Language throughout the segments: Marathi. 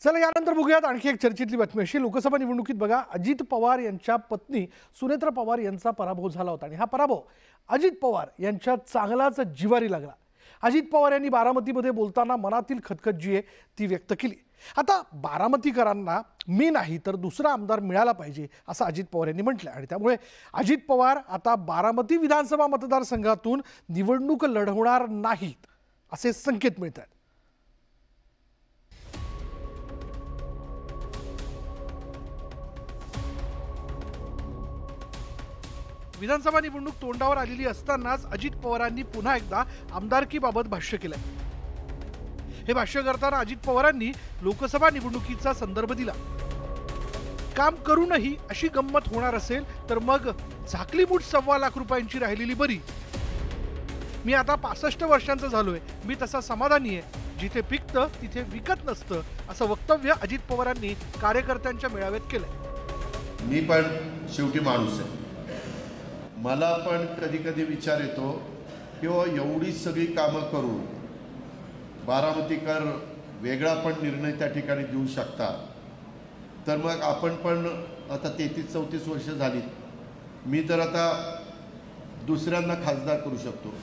चला यानंतर बघूयात आणखी एक चर्चेतली बातमी अशी लोकसभा निवडणुकीत बघा अजित पवार यांच्या पत्नी सुनेत्रा पवार यांचा पराभव झाला होता आणि हा पराभव अजित पवार यांच्या चांगलाच जिवारी लागला। अजित पवार यांनी बारामतीमध्ये बोलताना मनातील खटखट जी आहे ती व्यक्त केली। आता बारामतीकरांना मी नाही तर दुसरा आमदार मिळाला पाहिजे असं अजित पवार यांनी म्हटलं आणि त्यामुळे अजित पवार आता बारामती विधानसभा मतदारसंघातून निवडणूक लढवणार नाहीत असे संकेत मिळतात। विधानसभा निवडणूक तोंडावर आलेली असतानाच अजित पवारांनी पुन्हा एकदा आमदारकीबाबत भाष्य केलं। हे भाष्य करताना अजित पवारांनी लोकसभा निवडणुकीचा संदर्भ दिला। काम करूनही अशी गंमत होणार असेल तर मग झाकली मूठ 1.25 लाख रुपयांची राहिलेली बरी। मी आता 65 वर्षांचा झालोय, मी तसा समाधानी आहे। जिथे पिकतं तिथे विकत नसतं असं वक्तव्य अजित पवारांनी कार्यकर्त्यांच्या मेळाव्यात केलं। मी पण शेवटी माणूस आहे, मला पण कधी कधी विचार येतो की एवढी सगळी कामं करून बारामतीकर वेगळा पण निर्णय त्या ठिकाणी देऊ शकतात, तर मग आपण पण आता 33-34 वर्ष झाली, मी तर आता दुसऱ्यांना खासदार करू शकतो।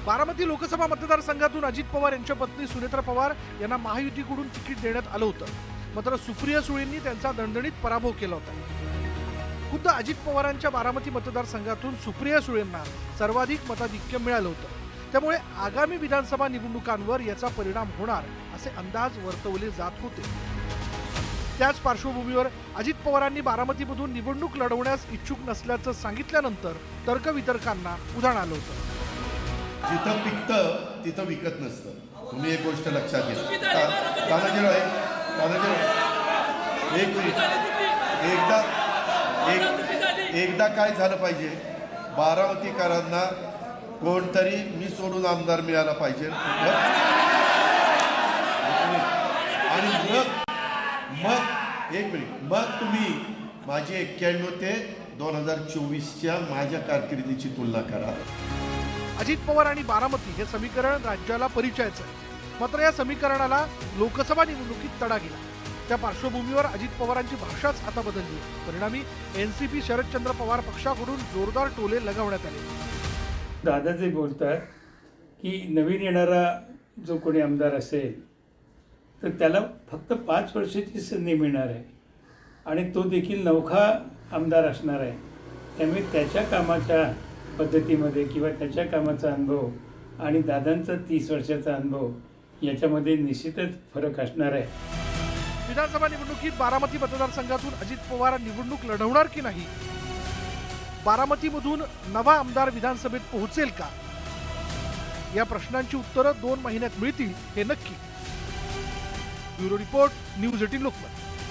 बारामती लोकसभा मतदारसंघातून अजित पवार यांच्या पत्नी सुनेत्रा पवार यांना महायुतीकडून तिकीट देण्यात आलं होतं, मात्र सुप्रिया सुळेंनी त्यांचा दणदणीत पराभव केला होता। खुद्द अजित पवारांच्या बारामती मतदारसंघातून सुप्रिया सुळेंना सर्वाधिक मताधिक्य मिळालं होतं, त्यामुळे आगामी विधानसभा निवडणुकांवर याचा परिणाम होणार असे अंदाज वर्तवले जात होते। त्याच पार्श्वभूमीवर अजित पवारांनी बारामतीमधून निवडणूक लढवण्यास इच्छुक नसल्याचं सांगितल्यानंतर तर्कवितर्कांना उधाण आलं होतं। जिथं पिकतं तिथं विकत नसतं, तुम्ही एक गोष्ट लक्षात घ्या। तानाजीराव एक मिनिट, एकदा काय झालं पाहिजे, बारामतीकरांना कोणतरी मी सोडून आमदार मिळाला पाहिजे आणि मग एक मिनिट, मग तुम्ही माझी 91 ते 2024च्या माझ्या कारकिर्दीची तुलना करा। अजित पवार आणि बारामती हे समीकरण राज्याला परिचयाचं आहे, मात्र या समीकरणाला लोकसभा निवडणुकीत तडा गेला। त्या पार्श्वभूमीवर अजित पवारांची भाषाच आता बदलली। परिणामी एनसीपी शरदचंद्र पवार पक्षाकडून जोरदार टोले लगावण्यात आले। दादा जे बोलतात की नवीन येणारा जो कोणी आमदार असेल तर त्याला फक्त 5 वर्षाची संधी मिळणार आहे आणि तो देखील नवखा आमदार असणार आहे, त्यामुळे त्याच्या कामाच्या पद्धतीमध्ये किंवा त्याच्या कामाचा अनुभव आणि दादांचा 30 वर्षाचा अनुभव याच्यामध्ये निश्चितच फरक असणार आहे। विधानसभा निवडणुकीत बारामती मतदारसंघातून अजित पवार निवडणूक लढवणार की नाही, बारामतीमधून नवा आमदार विधानसभेत पोहोचेल का, या प्रश्नांची उत्तरं 2 महिन्यात मिळतील हे नक्की। Bureau report, news 18 Lokmat.